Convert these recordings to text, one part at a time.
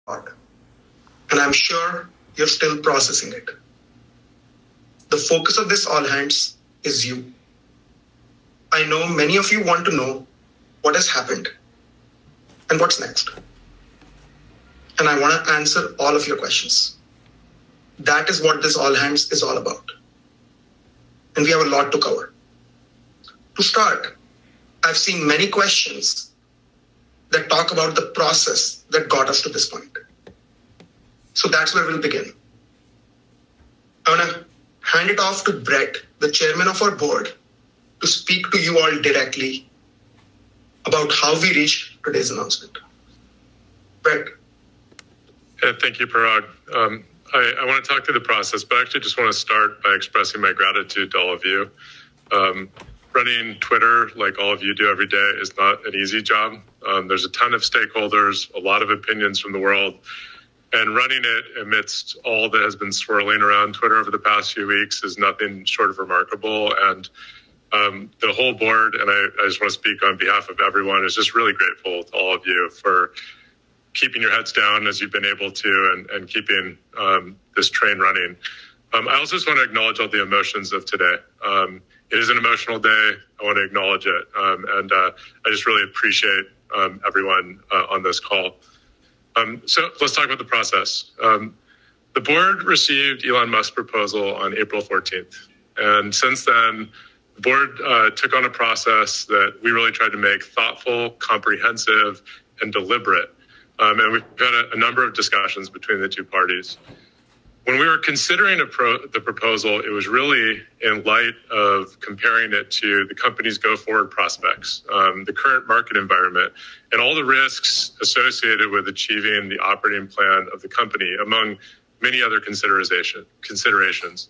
and I'm sure you're still processing it. The focus of this all hands is you. I know many of you want to know what has happened and what's next. And I want to answer all of your questions. That is what this all hands is all about. And we have a lot to cover. To start, I've seen many questions that talk about the process that got us to this point. So that's where we'll begin. I want to hand it off to Brett, the chairman of our board, to speak to you all directly about how we reached today's announcement. Brett. Yeah, thank you, Parag. I want to talk through the process, but I actually just want to start by expressing my gratitude to all of you. Running Twitter, like all of you do every day, is not an easy job. There's a ton of stakeholders, a lot of opinions from the world, and running it amidst all that has been swirling around Twitter over the past few weeks is nothing short of remarkable. And the whole board, and I just want to speak on behalf of everyone, is just really grateful to all of you for keeping your heads down as you've been able to and keeping this train running. I also just want to acknowledge all the emotions of today. It is an emotional day. I want to acknowledge it. And I just really appreciate everyone on this call. So let's talk about the process. The board received Elon Musk's proposal on April 14th. And since then, the board took on a process that we really tried to make thoughtful, comprehensive, and deliberate. And we've had a number of discussions between the two parties. When we were considering the proposal, it was really in light of comparing it to the company's go-forward prospects, the current market environment, and all the risks associated with achieving the operating plan of the company, among many other considerations.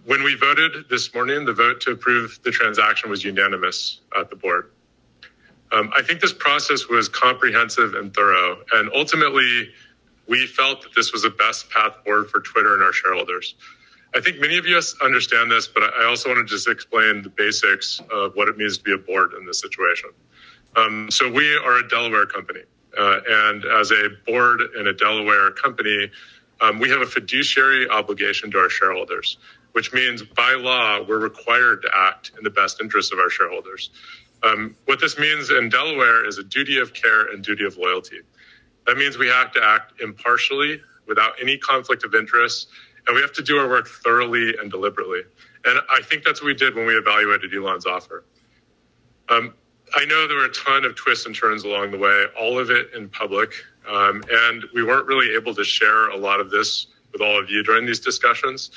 When we voted this morning, the vote to approve the transaction was unanimous at the board. I think this process was comprehensive and thorough, and ultimately, we felt that this was the best path forward for Twitter and our shareholders. I think many of you understand this, but I also want to just explain the basics of what it means to be a board in this situation. So we are a Delaware company, and as a board in a Delaware company, we have a fiduciary obligation to our shareholders, which means by law, we're required to act in the best interest of our shareholders. What this means in Delaware is a duty of care and duty of loyalty. That means we have to act impartially, without any conflict of interest, and we have to do our work thoroughly and deliberately. And I think that's what we did when we evaluated Elon's offer. I know there were a ton of twists and turns along the way, all of it in public, and we weren't really able to share a lot of this with all of you during these discussions.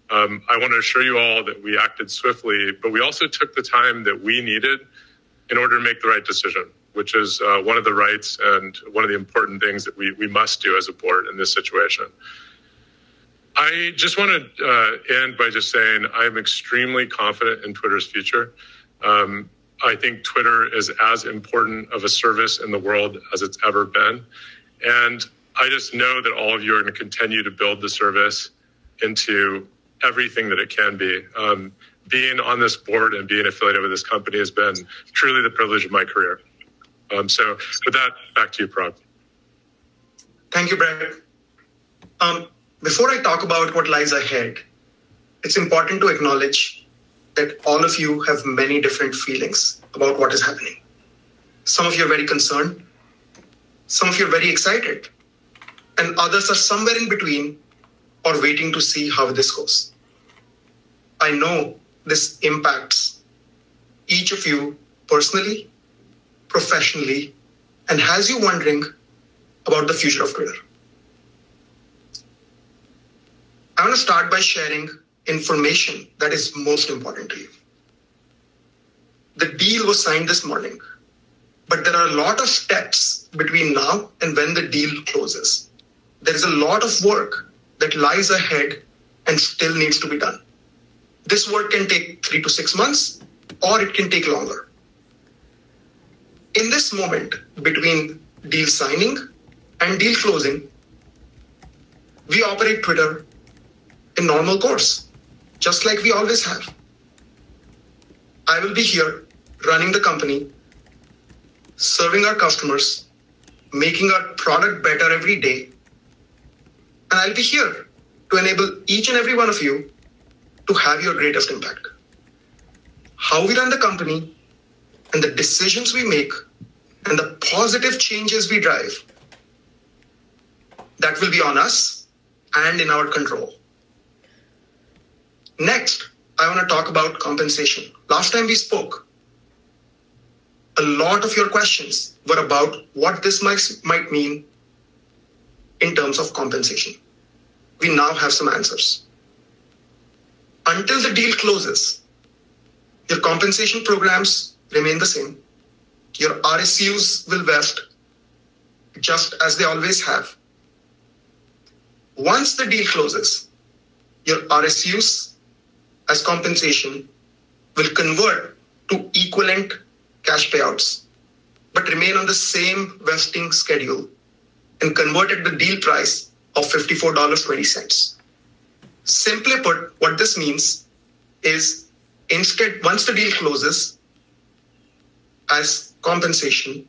I want to assure you all that we acted swiftly, but we also took the time that we needed in order to make the right decision, which is one of the rights and one of the important things that we must do as a board in this situation. I just want to end by just saying I'm extremely confident in Twitter's future. I think Twitter is as important of a service in the world as it's ever been. And I just know that all of you are going to continue to build the service into everything that it can be. Being on this board and being affiliated with this company has been truly the privilege of my career. So with that, back to you, Parag. Thank you, Brett. Before I talk about what lies ahead, it's important to acknowledge that all of you have many different feelings about what is happening. Some of you are very concerned. Some of you are very excited. And others are somewhere in between or waiting to see how this goes. I know this impacts each of you personally, professionally, and has you wondering about the future of Twitter. I want to start by sharing information that is most important to you. The deal was signed this morning, but there are a lot of steps between now and when the deal closes. There is a lot of work that lies ahead and still needs to be done. This work can take 3 to 6 months, or it can take longer. In this moment between deal signing and deal closing, we operate Twitter in normal course, just like we always have. I will be here running the company, serving our customers, making our product better every day. And I'll be here to enable each and every one of you to have your greatest impact. How we run the company and the decisions we make and the positive changes we drive, that will be on us and in our control. Next, I want to talk about compensation. Last time we spoke, a lot of your questions were about what this might mean in terms of compensation. We now have some answers. Until the deal closes, your compensation programs remain the same. Your RSUs will vest just as they always have. Once the deal closes, your RSUs as compensation will convert to equivalent cash payouts, but remain on the same vesting schedule and convert at the deal price of $54.20. Simply put, what this means is instead, once the deal closes as compensation,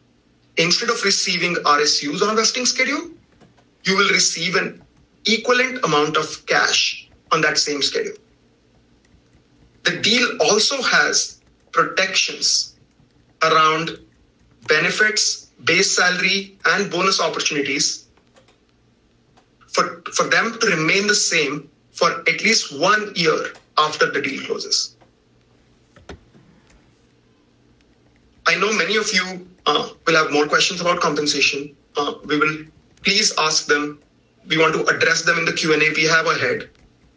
instead of receiving RSUs on a vesting schedule, you will receive an equivalent amount of cash on that same schedule. The deal also has protections around benefits, base salary, and bonus opportunities for them to remain the same for at least 1 year after the deal closes. I know many of you will have more questions about compensation. We will please ask them. We want to address them in the Q&A we have ahead.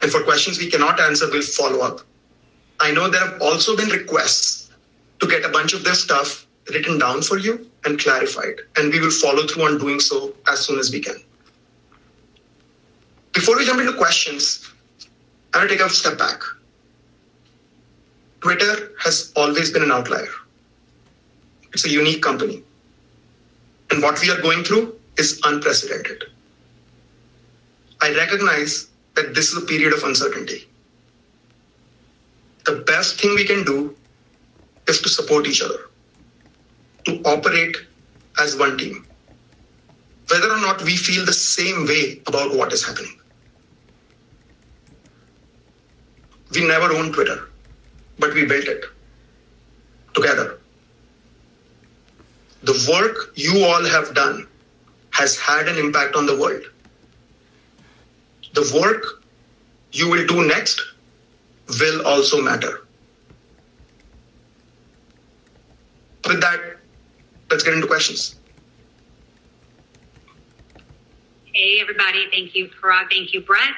And for questions we cannot answer, we'll follow up. I know there have also been requests to get a bunch of this stuff written down for you and clarified. And we will follow through on doing so as soon as we can. Before we jump into questions, I want to take a step back. Twitter has always been an outlier. It's a unique company. And what we are going through is unprecedented. I recognize that this is a period of uncertainty. The best thing we can do is to support each other, to operate as one team, whether or not we feel the same way about what is happening. We never owned Twitter, but we built it together. The work you all have done has had an impact on the world. The work you will do next will also matter. With that, let's get into questions. Hey, everybody. Thank you, Parag. Thank you, Brett.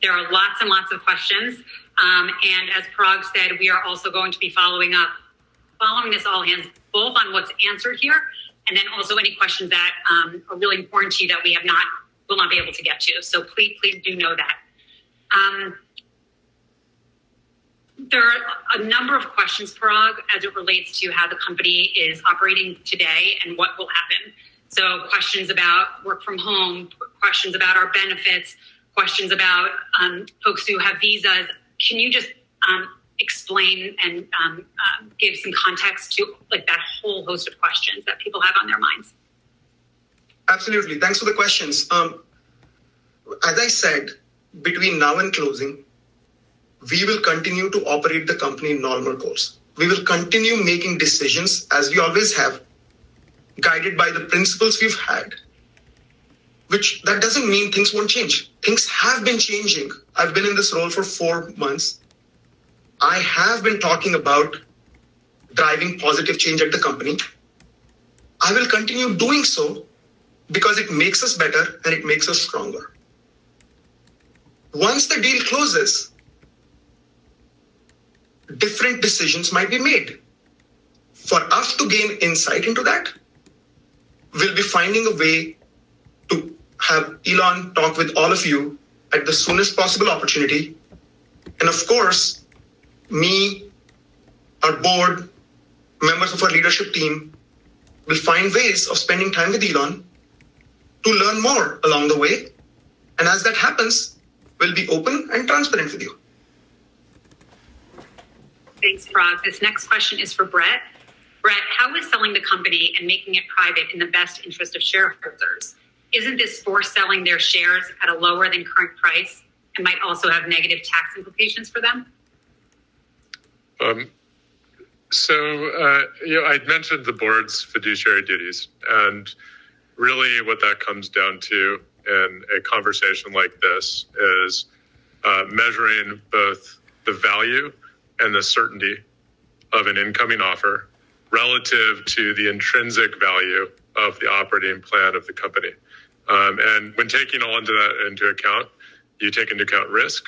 There are lots and lots of questions. And as Parag said, we are also going to be following this all hands, both on what's answered here, and then also any questions that are really important to you that we will not be able to get to. So please do know that. There are a number of questions, Parag, as it relates to how the company is operating today and what will happen. So questions about work from home, questions about our benefits, questions about folks who have visas. Can you just explain and give some context to like that whole host of questions that people have on their minds? Absolutely. Thanks for the questions. As I said, between now and closing, we will continue to operate the company in normal course. We will continue making decisions as we always have, guided by the principles we've had, which that doesn't mean things won't change. Things have been changing. I've been in this role for 4 months. I have been talking about driving positive change at the company. I will continue doing so because it makes us better and it makes us stronger. Once the deal closes, different decisions might be made. For us to gain insight into that, we'll be finding a way to have Elon talk with all of you at the soonest possible opportunity. And of course, me, our board, members of our leadership team will find ways of spending time with Elon to learn more along the way. And as that happens, we'll be open and transparent with you. Thanks, Parag. This next question is for Brett. Brett, how is selling the company and making it private in the best interest of shareholders? Isn't this forced selling their shares at a lower than current price and might also have negative tax implications for them? I'd mentioned the board's fiduciary duties, and really what that comes down to in a conversation like this is measuring both the value and the certainty of an incoming offer relative to the intrinsic value of the operating plan of the company. And when taking all into account, you take into account risk,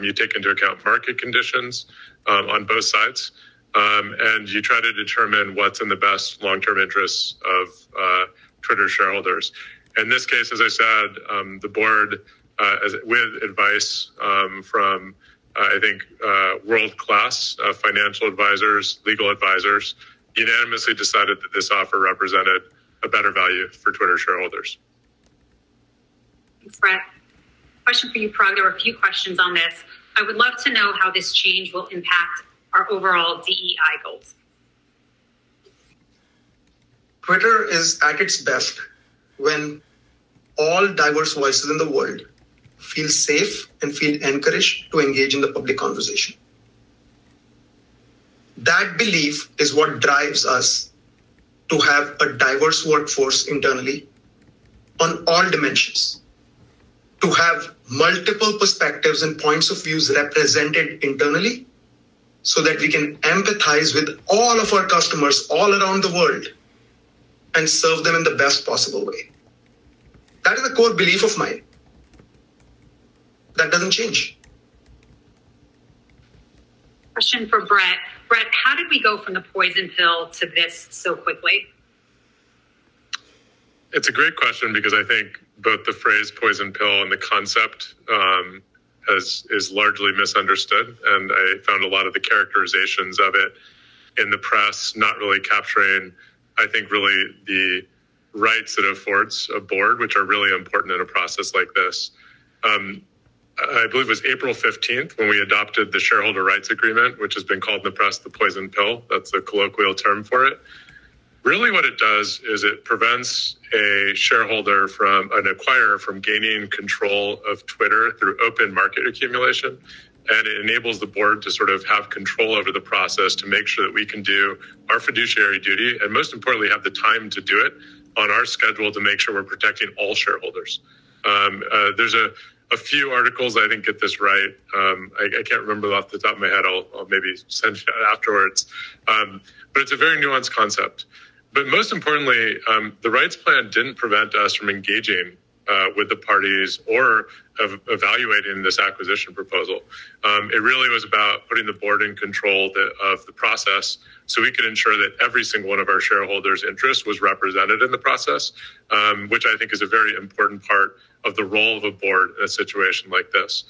you take into account market conditions on both sides, and you try to determine what's in the best long-term interests of Twitter shareholders. In this case, as I said, the board, with advice from, world-class financial advisors, legal advisors, unanimously decided that this offer represented a better value for Twitter shareholders. Thanks, Brett. Question for you, Parag. There were a few questions on this. I would love to know how this change will impact our overall DEI goals. Twitter is at its best when all diverse voices in the world feel safe and feel encouraged to engage in the public conversation. That belief is what drives us to have a diverse workforce internally on all dimensions, to have multiple perspectives and points of views represented internally so that we can empathize with all of our customers all around the world and serve them in the best possible way. That is a core belief of mine. That doesn't change. Question for Brett. Brett, how did we go from the poison pill to this so quickly? It's a great question because I think both the phrase poison pill and the concept is largely misunderstood. And I found a lot of the characterizations of it in the press not really capturing, I think, really the rights that it affords a board, which are really important in a process like this. I believe it was April 15th when we adopted the shareholder rights agreement, which has been called in the press the poison pill. That's the colloquial term for it. Really what it does is it prevents a shareholder an acquirer from gaining control of Twitter through open market accumulation. And it enables the board to sort of have control over the process to make sure that we can do our fiduciary duty and most importantly, have the time to do it on our schedule to make sure we're protecting all shareholders. There's a few articles I think get this right. I can't remember off the top of my head. I'll maybe send you out afterwards. But it's a very nuanced concept. But most importantly, the rights plan didn't prevent us from engaging with the parties or of evaluating this acquisition proposal. It really was about putting the board in control of the process so we could ensure that every single one of our shareholders' interest was represented in the process, which I think is a very important part of the role of a board in a situation like this.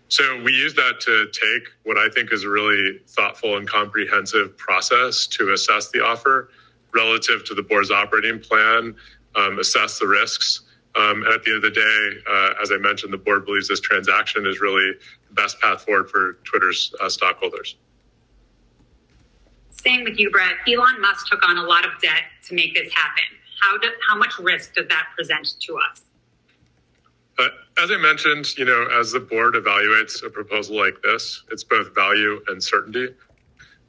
So we use that to take what I think is a really thoughtful and comprehensive process to assess the offer relative to the board's operating plan, assess the risks. And at the end of the day, as I mentioned, the board believes this transaction is really the best path forward for Twitter's stockholders. Staying with you, Brett, Elon Musk took on a lot of debt to make this happen. How much risk does that present to us? As I mentioned, as the board evaluates a proposal like this, it's both value and certainty.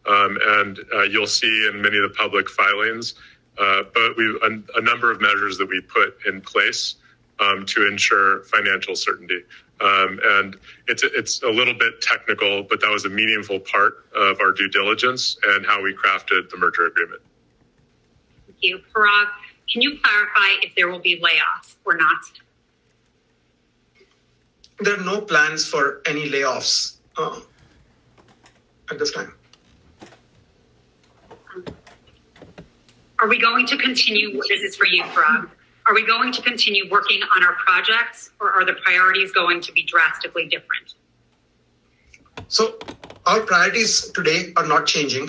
And you'll see in many of the public filings, but a number of measures that we put in place to ensure financial certainty. And it's a little bit technical, but that was a meaningful part of our due diligence and how we crafted the merger agreement. Thank you. Parag, can you clarify if there will be layoffs or not? There are no plans for any layoffs at this time. Are we going to continue, this is for you, Parag, are we going to continue working on our projects or are the priorities going to be drastically different? So our priorities today are not changing.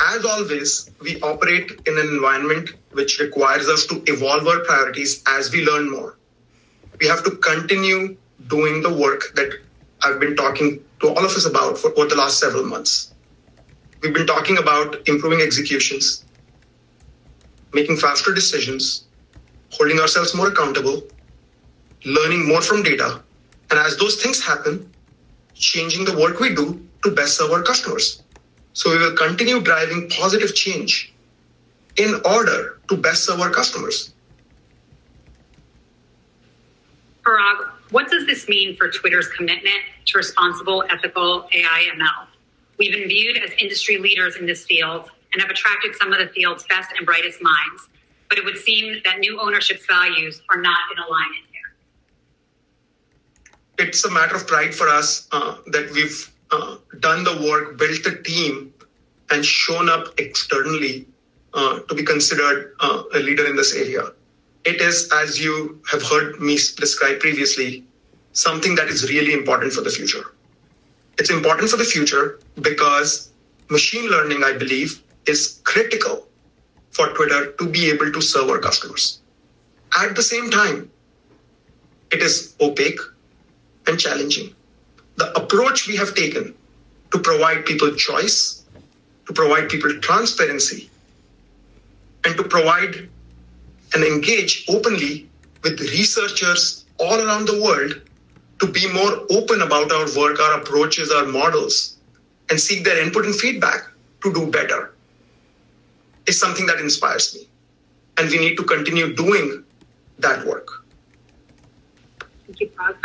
As always, we operate in an environment which requires us to evolve our priorities as we learn more. We have to continue doing the work that I've been talking to all of us about for over the last several months. we've been talking about improving executions, making faster decisions, holding ourselves more accountable, learning more from data. And as those things happen, changing the work we do to best serve our customers. So we will continue driving positive change in order to best serve our customers. Parag, what does this mean for Twitter's commitment to responsible, ethical AI/ML? We've been viewed as industry leaders in this field and have attracted some of the field's best and brightest minds, but it would seem that new ownership's values are not in alignment here. It's a matter of pride for us that we've done the work, built a team, and shown up externally to be considered a leader in this area. It is, as you have heard me describe previously, something that is really important for the future. It's important for the future because machine learning, I believe, is critical for Twitter to be able to serve our customers. At the same time, it is opaque and challenging. The approach we have taken to provide people choice, to provide people transparency, and to provide and engage openly with researchers all around the world to be more open about our work, our approaches, our models, and seek their input and feedback to do better is something that inspires me. And we need to continue doing that work. Thank you, Parag.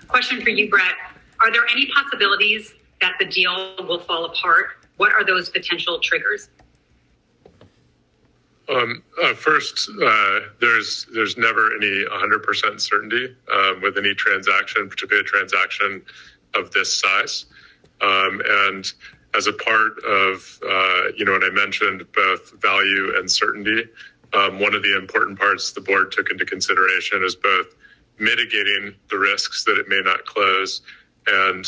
Question for you, Brett. Are there any possibilities that the deal will fall apart? What are those potential triggers? First, there's never any 100% certainty with any transaction, particularly a transaction of this size. And as a part of, what I mentioned, both value and certainty, one of the important parts the board took into consideration is both mitigating the risks that it may not close, and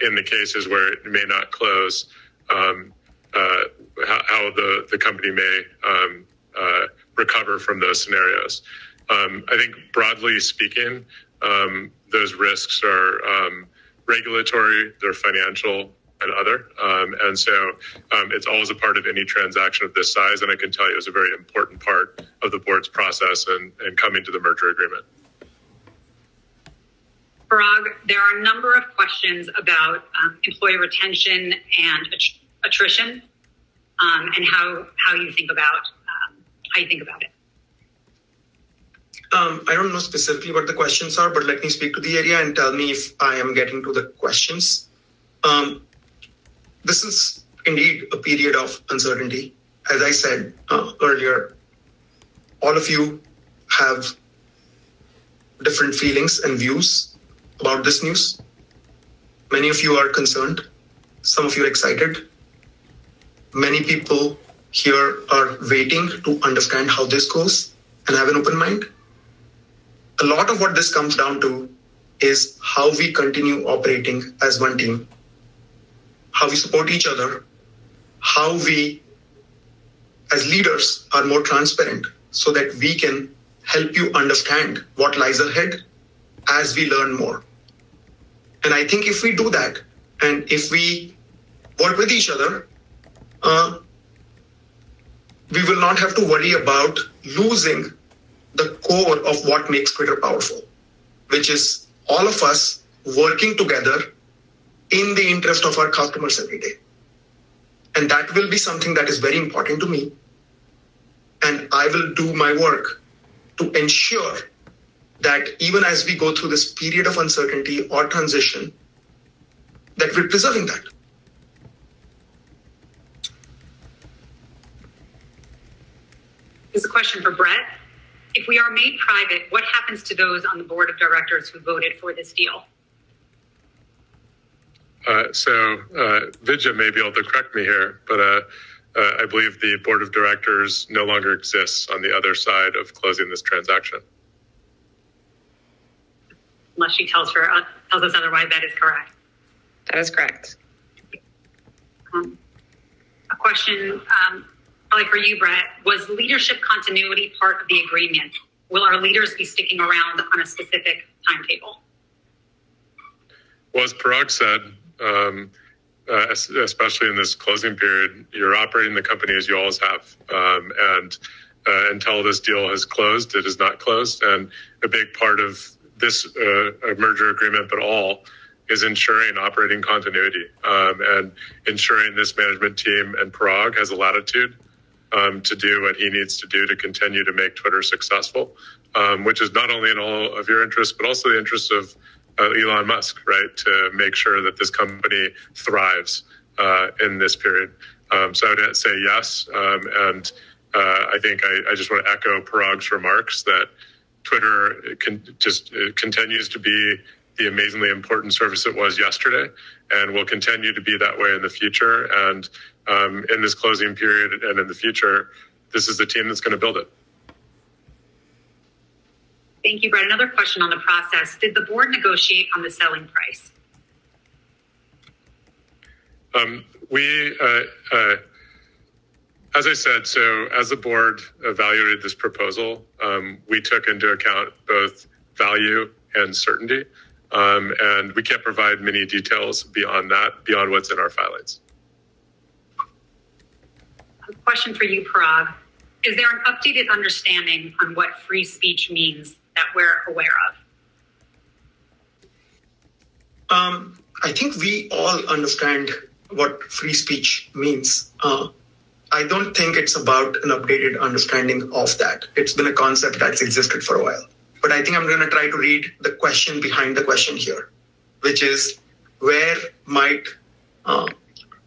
in the cases where it may not close, how the company may recover from those scenarios. I think broadly speaking, those risks are regulatory, they're financial, and other. And so it's always a part of any transaction of this size. And I can tell you it was a very important part of the board's process and coming to the merger agreement. Parag, there are a number of questions about employee retention and attrition, and how you think about it. I don't know specifically what the questions are, but let me speak to the area and tell me if I am getting to the questions. This is indeed a period of uncertainty. As I said earlier, all of you have different feelings and views about this news. Many of you are concerned. Some of you are excited. Many people here are waiting to understand how this goes and have an open mind. A lot of what this comes down to is how we continue operating as one team, how we support each other, how we, as leaders, are more transparent so that we can help you understand what lies ahead as we learn more. And I think if we do that, and if we work with each other, we will not have to worry about losing the core of what makes Twitter powerful, which is all of us working together in the interest of our customers every day. And that will be something that is very important to me. And I will do my work to ensure that even as we go through this period of uncertainty or transition, that we're preserving that. This is a question for Brett. If we are made private, what happens to those on the board of directors who voted for this deal? Vidya may be able to correct me here, but I believe the board of directors no longer exists on the other side of closing this transaction. Unless she tells us otherwise, that is correct. That is correct. A question probably for you, Brett. Was leadership continuity part of the agreement? Will our leaders be sticking around on a specific timetable? Well, as Parag said, especially in this closing period, you're operating the company as you always have. And until this deal has closed, it is not closed. And a big part of this merger agreement, but all, is ensuring operating continuity and ensuring this management team and Parag has a latitude to do what he needs to do to continue to make Twitter successful, which is not only in all of your interests, but also the interests of Elon Musk, right, to make sure that this company thrives in this period. So I would say yes. And I think I just want to echo Parag's remarks that Twitter continues to be the amazingly important service it was yesterday and will continue to be that way in the future. And in this closing period and in the future, this is the team that's going to build it. Thank you, Brett. Another question on the process. Did the board negotiate on the selling price? As I said, so as the board evaluated this proposal, we took into account both value and certainty. And we can't provide many details beyond that, beyond what's in our filings. A question for you, Parag. Is there an updated understanding on what free speech means that we're aware of? I think we all understand what free speech means. I don't think it's about an updated understanding of that. It's been a concept that's existed for a while. But I think I'm going to try to read the question behind the question here, which is where might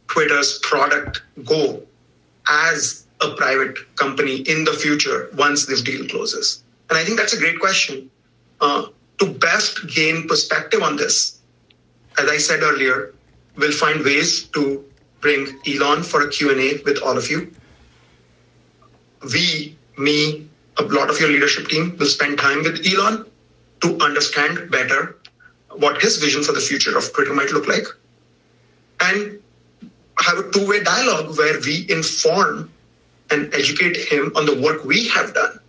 Twitter's product go as a private company in the future once this deal closes? And I think that's a great question. To best gain perspective on this, as I said earlier, we'll find ways to bring Elon for a Q&A with all of you. Me, a lot of your leadership team will spend time with Elon to understand better what his vision for the future of Twitter might look like, and have a two-way dialogue where we inform and educate him on the work we have done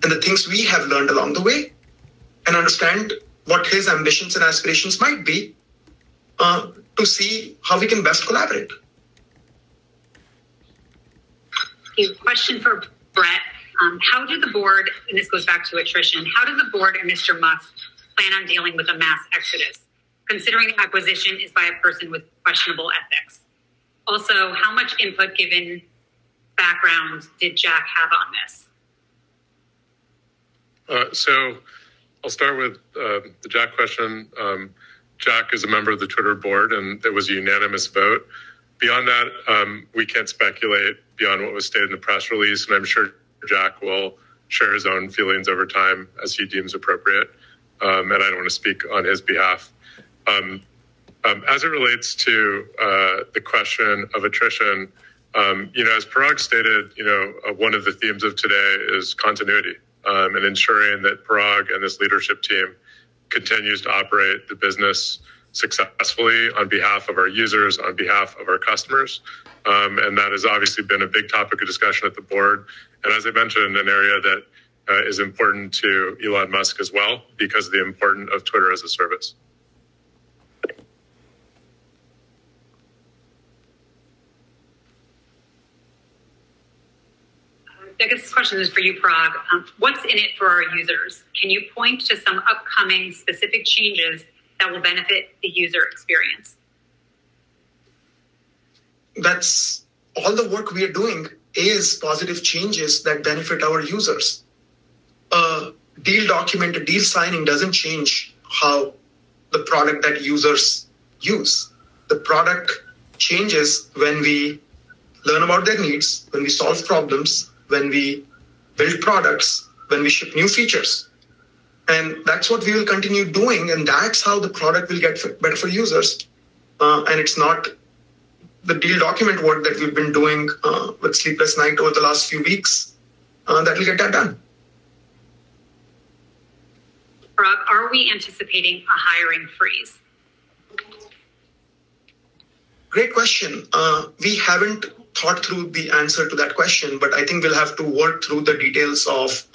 and the things we have learned along the way, and understand what his ambitions and aspirations might be to see how we can best collaborate. A question for Brett. How do the board, and this goes back to attrition, how do the board and Mr. Musk plan on dealing with a mass exodus, considering the acquisition is by a person with questionable ethics? Also, how much input, given background, did Jack have on this? So I'll start with the Jack question. Jack is a member of the Twitter board, and it was a unanimous vote. Beyond that, we can't speculate beyond what was stated in the press release, and I'm sure Jack will share his own feelings over time as he deems appropriate, and I don't want to speak on his behalf. As it relates to the question of attrition, as Parag stated, one of the themes of today is continuity and ensuring that Parag and this leadership team continues to operate the business successfully on behalf of our users, on behalf of our customers. And that has obviously been a big topic of discussion at the board. And as I mentioned, an area that is important to Elon Musk as well, because of the importance of Twitter as a service. I guess this question is for you, Parag. What's in it for our users? Can you point to some upcoming specific changes that will benefit the user experience? That's all the work we are doing is positive changes that benefit our users. A deal document, a deal signing doesn't change how the product that users use. The product changes when we learn about their needs, when we solve problems, when we build products, when we ship new features. And that's what we will continue doing. And that's how the product will get better for users. And it's not the deal document work that we've been doing with Sleepless Night over the last few weeks that will get that done. Parag, are we anticipating a hiring freeze? Great question. We haven't thought through the answer to that question, but I think we'll have to work through the details of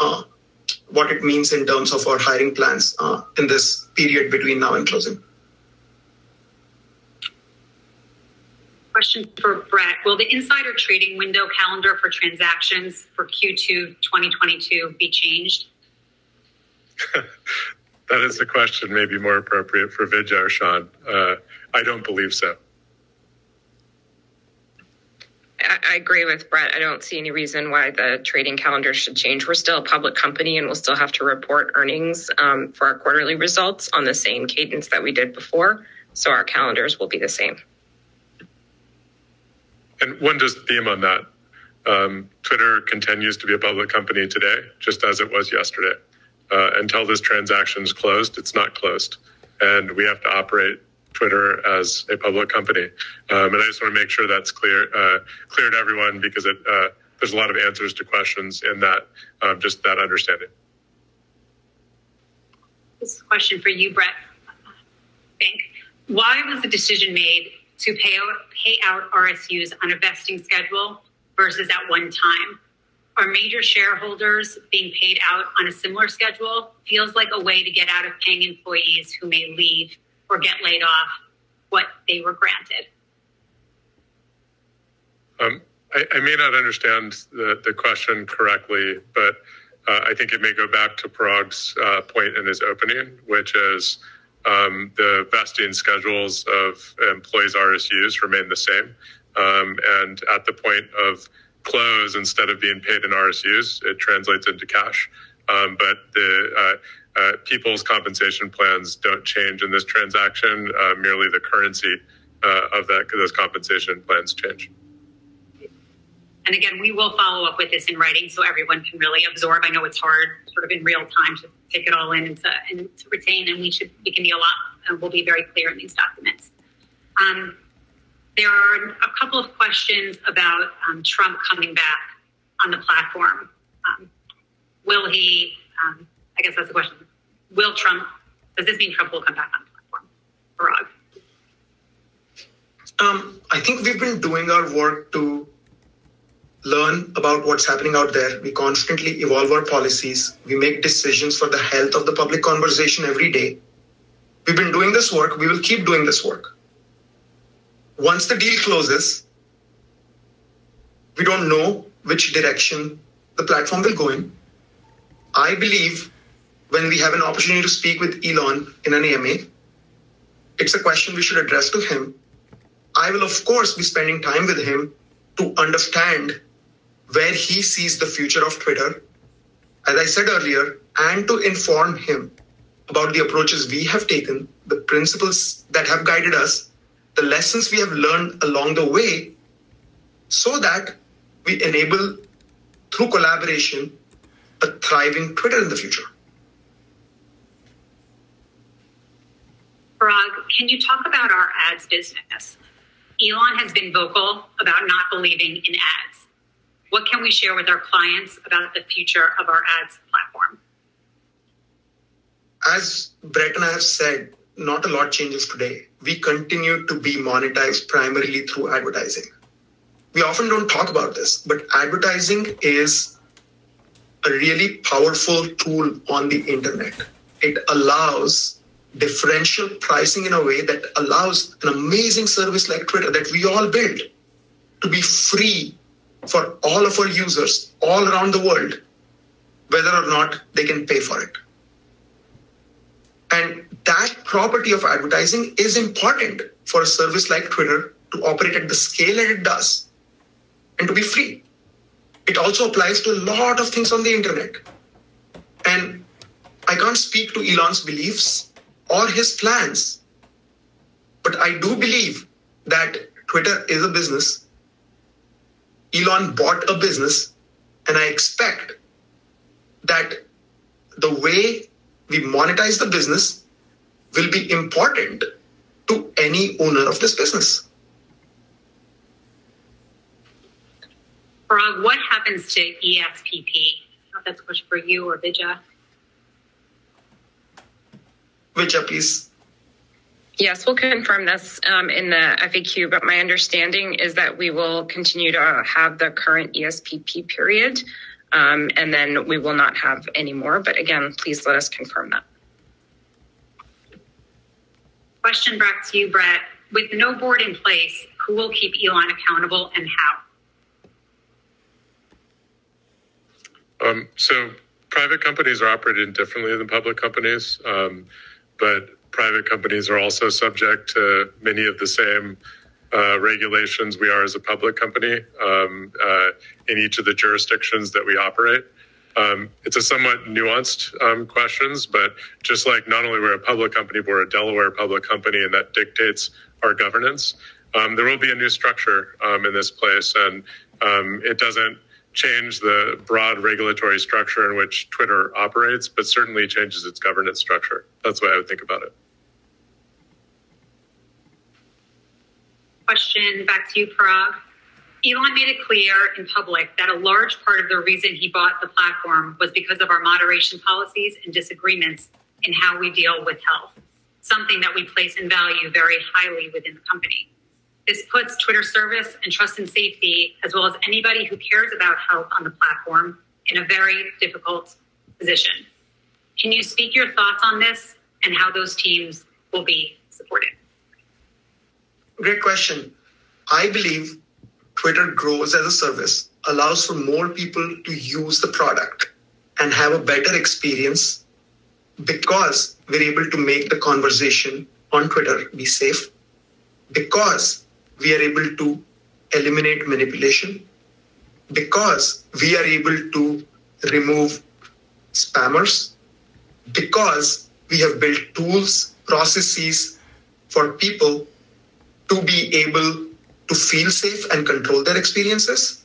what it means in terms of our hiring plans in this period between now and closing. Question for Brett. Will the insider trading window calendar for transactions for Q2 2022 be changed? That is a question maybe more appropriate for Vijay or Sean. I don't believe so. I agree with Brett. I don't see any reason why the trading calendar should change. We're still a public company and we'll still have to report earnings for our quarterly results on the same cadence that we did before. So our calendars will be the same. And one just theme on that. Twitter continues to be a public company today, just as it was yesterday. Until this transaction is closed, it's not closed. And we have to operate Twitter as a public company. And I just want to make sure that's clear to everyone, because there's a lot of answers to questions in that, just that understanding. This is a question for you, Brett. Why was the decision made to pay out RSUs on a vesting schedule versus at one time? Are major shareholders being paid out on a similar schedule? Feels like a way to get out of paying employees who may leave or get laid off what they were granted. I may not understand the question correctly, but I think it may go back to Parag's point in his opening, which is the vesting schedules of employees' RSUs remain the same. And at the point of close, instead of being paid in RSUs, it translates into cash. But the people's compensation plans don't change in this transaction. Merely the currency of those compensation plans change. And again, we will follow up with this in writing so everyone can really absorb. I know it's hard sort of in real time to take it all in and to retain, and we can be a lot, and we'll be very clear in these documents. There are a couple of questions about Trump coming back on the platform. Will he, I guess that's the question. Will Trump, does this mean Trump will come back on the platform? Parag? I think we've been doing our work to learn about what's happening out there. We constantly evolve our policies. We make decisions for the health of the public conversation every day. We've been doing this work. We will keep doing this work. Once the deal closes, we don't know which direction the platform will go in. I believe when we have an opportunity to speak with Elon in an AMA, it's a question we should address to him. I will, of course, be spending time with him to understand where he sees the future of Twitter, as I said earlier, and to inform him about the approaches we have taken, the principles that have guided us, the lessons we have learned along the way, so that we enable, through collaboration, a thriving Twitter in the future. Parag, can you talk about our ads business? Elon has been vocal about not believing in ads. What can we share with our clients about the future of our ads platform? As Brett and I have said, not a lot changes today. We continue to be monetized primarily through advertising. We often don't talk about this, but advertising is a really powerful tool on the internet. It allows differential pricing in a way that allows an amazing service like Twitter that we all build to be free for all of our users all around the world, whether or not they can pay for it. And that property of advertising is important for a service like Twitter to operate at the scale that it does and to be free. It also applies to a lot of things on the internet. And I can't speak to Elon's beliefs or his plans, but I do believe that Twitter is a business. Elon bought a business, and I expect that the way we monetize the business will be important to any owner of this business. Parag, what happens to ESPP? I don't know if that's a question for you or Vijay. Vijay, please. Yes, we'll confirm this in the FAQ, but my understanding is that we will continue to have the current ESPP period, and then we will not have any more. But again, please let us confirm that. Question back to you, Brett. With no board in place, who will keep Elon accountable and how? So private companies are operated differently than public companies, but private companies are also subject to many of the same regulations we are as a public company in each of the jurisdictions that we operate. It's a somewhat nuanced questions, but just like not only we're a public company, but we're a Delaware public company, and that dictates our governance. There will be a new structure in this place, and it doesn't change the broad regulatory structure in which Twitter operates, but certainly changes its governance structure. That's the way I would think about it. Question back to you, Parag. Elon made it clear in public that a large part of the reason he bought the platform was because of our moderation policies and disagreements in how we deal with health, something that we place in value very highly within the company. This puts Twitter service and trust and safety, as well as anybody who cares about health on the platform, in a very difficult position. Can you speak your thoughts on this and how those teams will be supported? Great question. I believe Twitter grows as a service, allows for more people to use the product and have a better experience because we're able to make the conversation on Twitter be safe, because we are able to eliminate manipulation, because we are able to remove spammers, because we have built tools, processes for people to be able to feel safe and control their experiences.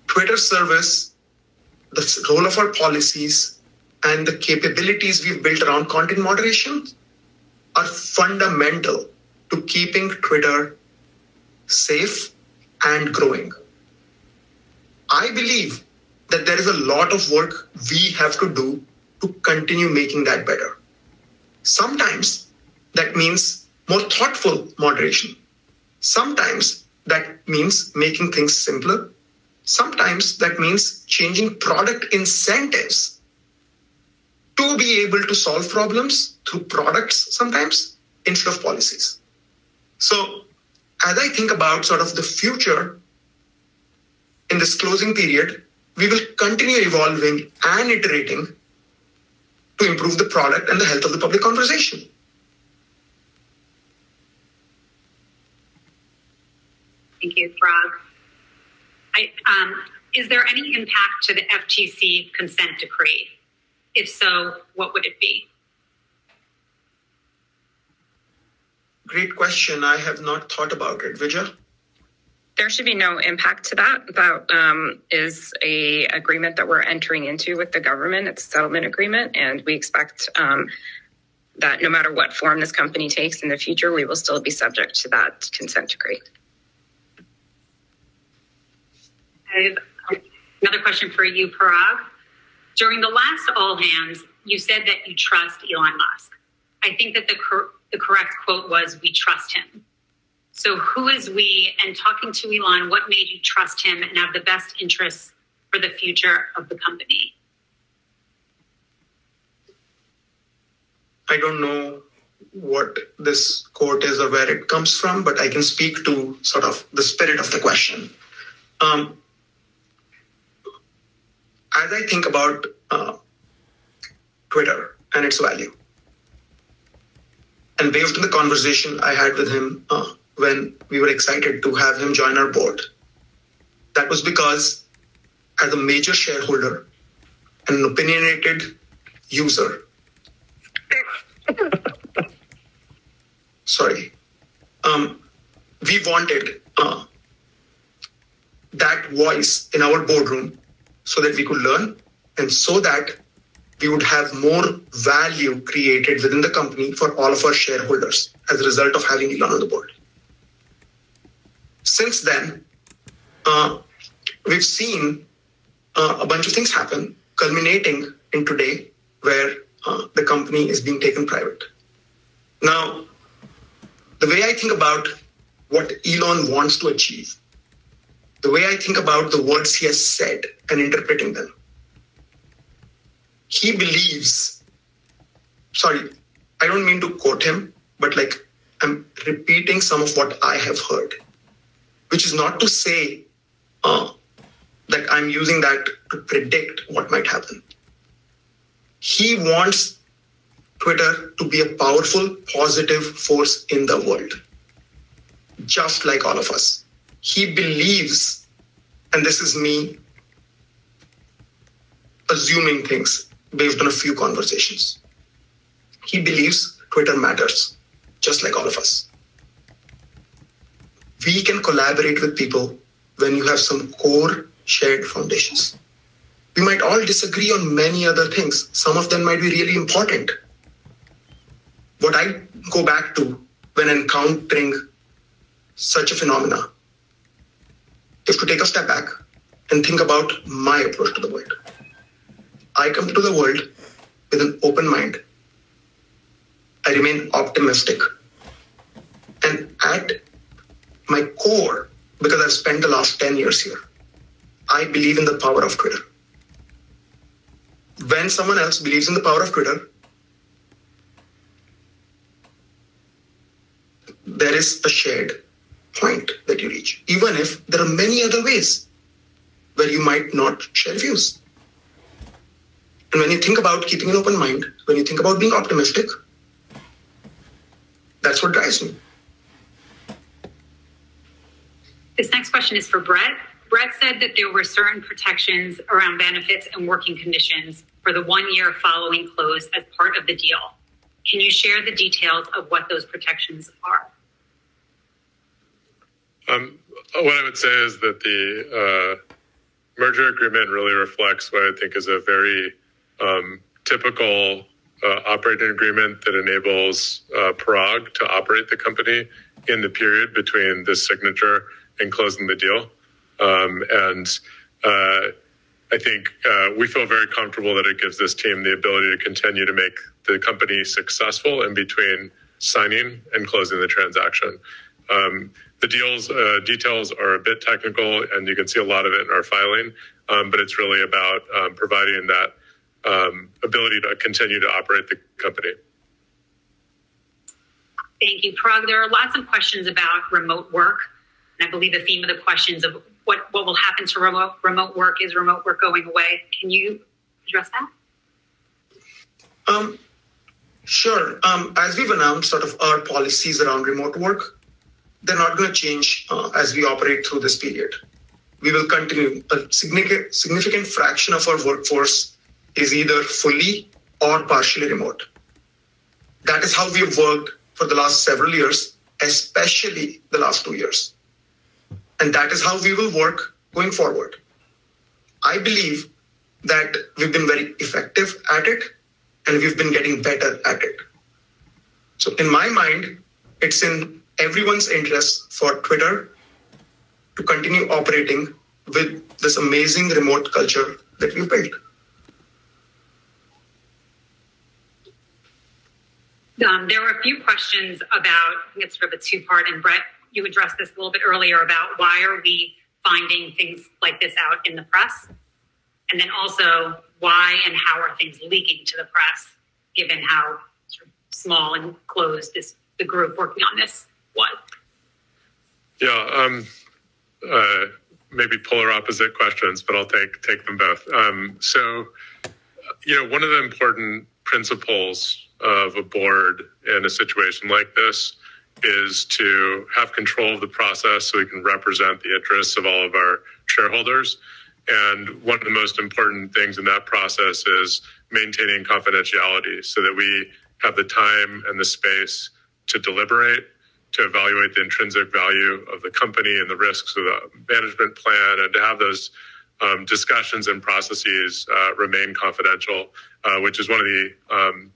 Twitter service, the role of our policies, and the capabilities we've built around content moderation are fundamental to keeping Twitter safe and growing. I believe that there is a lot of work we have to do to continue making that better. Sometimes that means more thoughtful moderation. Sometimes that means making things simpler. Sometimes that means changing product incentives to be able to solve problems through products sometimes instead of policies. So as I think about sort of the future in this closing period, we will continue evolving and iterating to improve the product and the health of the public conversation. Thank you, Parag. Is there any impact to the FTC consent decree? If so, what would it be? Great question. I have not thought about it. Vijay? There should be no impact to that. That is a agreement that we're entering into with the government. It's a settlement agreement, and we expect that no matter what form this company takes in the future, we will still be subject to that consent decree. I have another question for you, Parag. During the last All Hands, you said that you trust Elon Musk. I think that the correct quote was, "We trust him." So who is we? And talking to Elon, what made you trust him and have the best interests for the future of the company? I don't know what this quote is or where it comes from, but I can speak to sort of the spirit of the question. As I think about Twitter and its value, and based on the conversation I had with him when we were excited to have him join our board, that was because as a major shareholder and an opinionated user, we wanted that voice in our boardroom so that we could learn and so that we would have more value created within the company for all of our shareholders as a result of having Elon on the board. Since then, we've seen a bunch of things happen, culminating in today where the company is being taken private. Now, the way I think about what Elon wants to achieve, the way I think about the words he has said and interpreting them, he believes, I don't mean to quote him, but like I'm repeating some of what I have heard, which is not to say that I'm using that to predict what might happen. He wants Twitter to be a powerful, positive force in the world, just like all of us. He believes, and this is me assuming things based on a few conversations. He believes Twitter matters, just like all of us. We can collaborate with people when you have some core shared foundations. We might all disagree on many other things. Some of them might be really important. What I go back to when encountering such a phenomena is to take a step back and think about my approach to the world. I come to the world with an open mind. I remain optimistic. And at my core, because I've spent the last 10 years here, I believe in the power of Twitter. When someone else believes in the power of Twitter, there is a shared point that you reach, even if there are many other ways where you might not share views. And when you think about keeping an open mind, when you think about being optimistic, that's what drives me. This next question is for Brett. Brett said that there were certain protections around benefits and working conditions for the 1 year following close as part of the deal. Can you share the details of what those protections are? What I would say is that the merger agreement really reflects what I think is a very typical operating agreement that enables Parag to operate the company in the period between this signature and closing the deal. I think we feel very comfortable that it gives this team the ability to continue to make the company successful in between signing and closing the transaction. The deal's details are a bit technical, and you can see a lot of it in our filing, but it's really about providing that ability to continue to operate the company. Thank you, Parag. There are lots of questions about remote work. And I believe the theme of the questions of what will happen to remote work is remote work going away. Can you address that? Sure. As we've announced sort of our policies around remote work, they're not going to change as we operate through this period. We will continue. A significant fraction of our workforce is either fully or partially remote. That is how we have worked for the last several years, especially the last 2 years. And that is how we will work going forward. I believe that we've been very effective at it, and we've been getting better at it. So in my mind, it's in everyone's interest for Twitter to continue operating with this amazing remote culture that we've built. There were a few questions about, I think it's sort of a two-part, and Brett, you addressed this a little bit earlier about why are we finding things like this out in the press? And then also, why and how are things leaking to the press, given how sort of small and closed the group working on this was? Yeah, maybe polar opposite questions, but I'll take them both. So, one of the important principles of a board in a situation like this is to have control of the process so we can represent the interests of all of our shareholders. And one of the most important things in that process is maintaining confidentiality so that we have the time and the space to deliberate, to evaluate the intrinsic value of the company and the risks of the management plan, and to have those discussions and processes remain confidential, which is one of the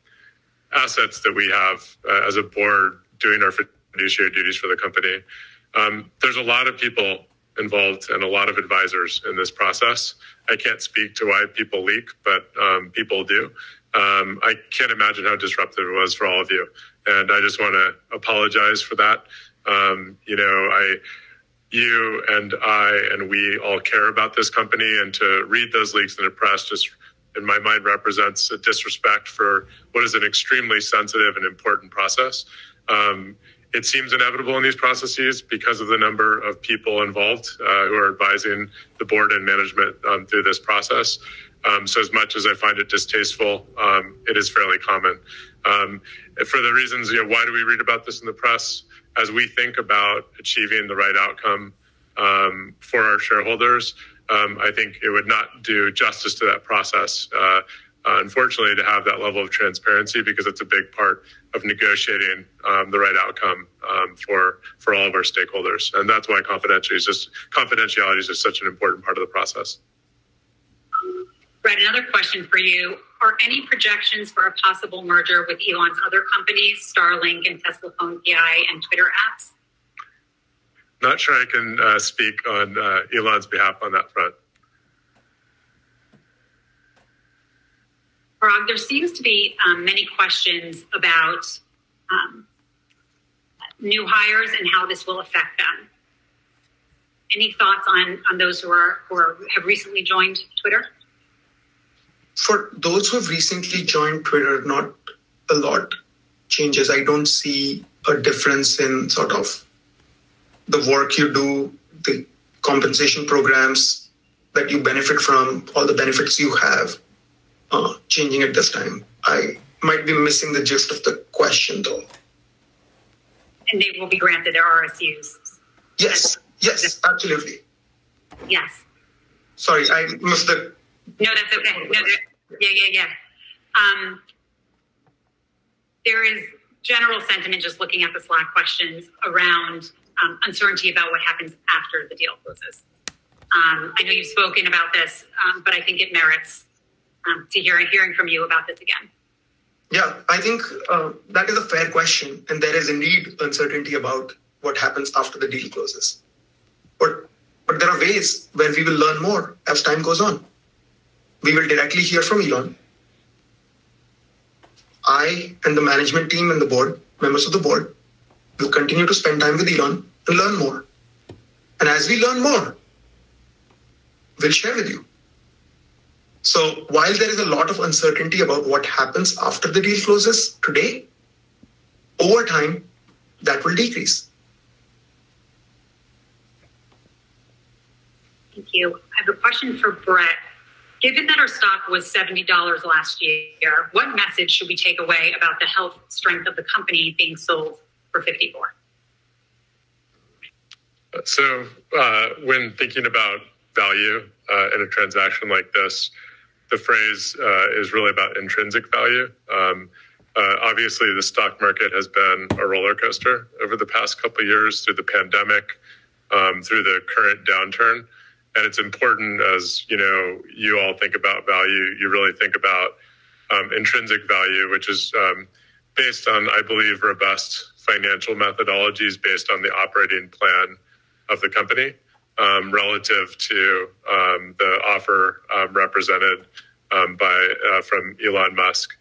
assets that we have as a board doing our fiduciary duties for the company. There's a lot of people involved and a lot of advisors in this process. I can't speak to why people leak, but people do. I can't imagine how disruptive it was for all of you. And I just want to apologize for that. You and I and we all care about this company, and to read those leaks in the press just in my mind represents a disrespect for what is an extremely sensitive and important process. It seems inevitable in these processes because of the number of people involved who are advising the board and management through this process. So as much as I find it distasteful, it is fairly common. For the reasons, why do we read about this in the press? As we think about achieving the right outcome for our shareholders, I think it would not do justice to that process, unfortunately, to have that level of transparency, because it's a big part of negotiating the right outcome for all of our stakeholders. And that's why confidentiality is just such an important part of the process. Brett, another question for you. Are any projections for a possible merger with Elon's other companies, Starlink and Tesla Phone PI and Twitter apps? Not sure I can speak on Elon's behalf on that front. Parag, there seems to be many questions about new hires and how this will affect them. Any thoughts on those who have recently joined Twitter? For those who have recently joined Twitter, not a lot changes. I don't see a difference in sort of the work you do, the compensation programs that you benefit from, all the benefits you have changing at this time. I might be missing the gist of the question, though. And they will be granted their RSUs. Yes, absolutely. Yes. Sorry, I missed the... No, that's okay. No, yeah. There is general sentiment, just looking at the Slack questions, around uncertainty about what happens after the deal closes. I know you've spoken about this, but I think it merits to hearing from you about this again. Yeah, I think that is a fair question, and there is indeed uncertainty about what happens after the deal closes. But there are ways where we will learn more as time goes on. We will directly hear from Elon. I and the management team and the board, members of the board, will continue to spend time with Elon and learn more. And as we learn more, we'll share with you. So while there is a lot of uncertainty about what happens after the deal closes today, over time, that will decrease. Thank you. I have a question for Brett. Given that our stock was $70 last year, what message should we take away about the health strength of the company being sold for $54? So when thinking about value in a transaction like this, the phrase is really about intrinsic value. Obviously, the stock market has been a roller coaster over the past couple of years through the pandemic, through the current downturn. And it's important, as you all think about value, you really think about intrinsic value, which is based on, I believe, robust financial methodologies based on the operating plan of the company relative to the offer represented from Elon Musk.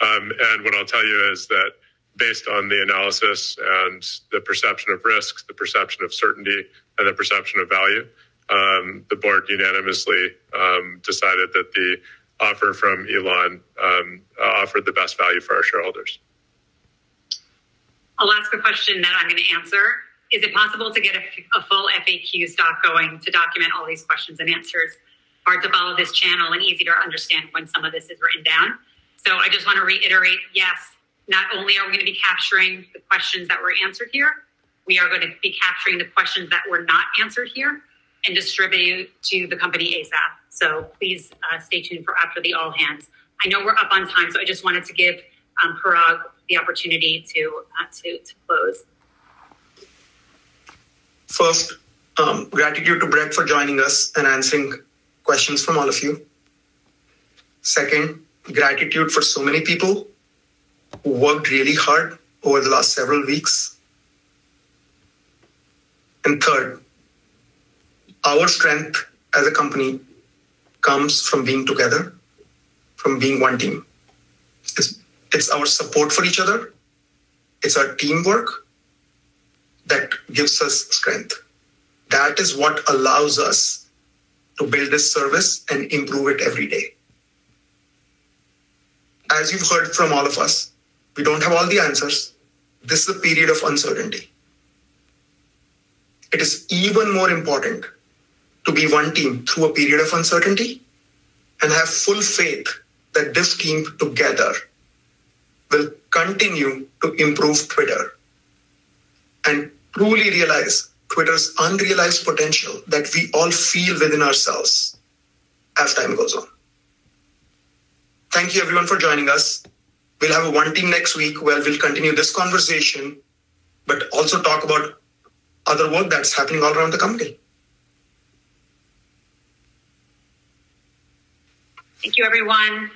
And what I'll tell you is that based on the analysis and the perception of risks, the perception of certainty, and the perception of value, the board unanimously decided that the offer from Elon offered the best value for our shareholders. I'll ask a question that I'm going to answer. Is it possible to get a full FAQ stock going to document all these questions and answers? Hard to follow this channel and easy to understand when some of this is written down. So I just want to reiterate, yes, not only are we going to be capturing the questions that were answered here, we are going to be capturing the questions that were not answered here and distribute to the company ASAP. So please stay tuned for after the all hands. I know we're up on time, so I just wanted to give Parag the opportunity to close. First, gratitude to Brett for joining us and answering questions from all of you. Second, gratitude for so many people who worked really hard over the last several weeks. And third, our strength as a company comes from being together, from being one team. It's our support for each other. It's our teamwork that gives us strength. That is what allows us to build this service and improve it every day. As you've heard from all of us, we don't have all the answers. this is a period of uncertainty. It is even more important to be one team through a period of uncertainty and have full faith that this team together will continue to improve Twitter and truly realize Twitter's unrealized potential that we all feel within ourselves as time goes on. Thank you everyone for joining us. We'll have a one team next week where we'll continue this conversation, but also talk about other work that's happening all around the company. Thank you, everyone.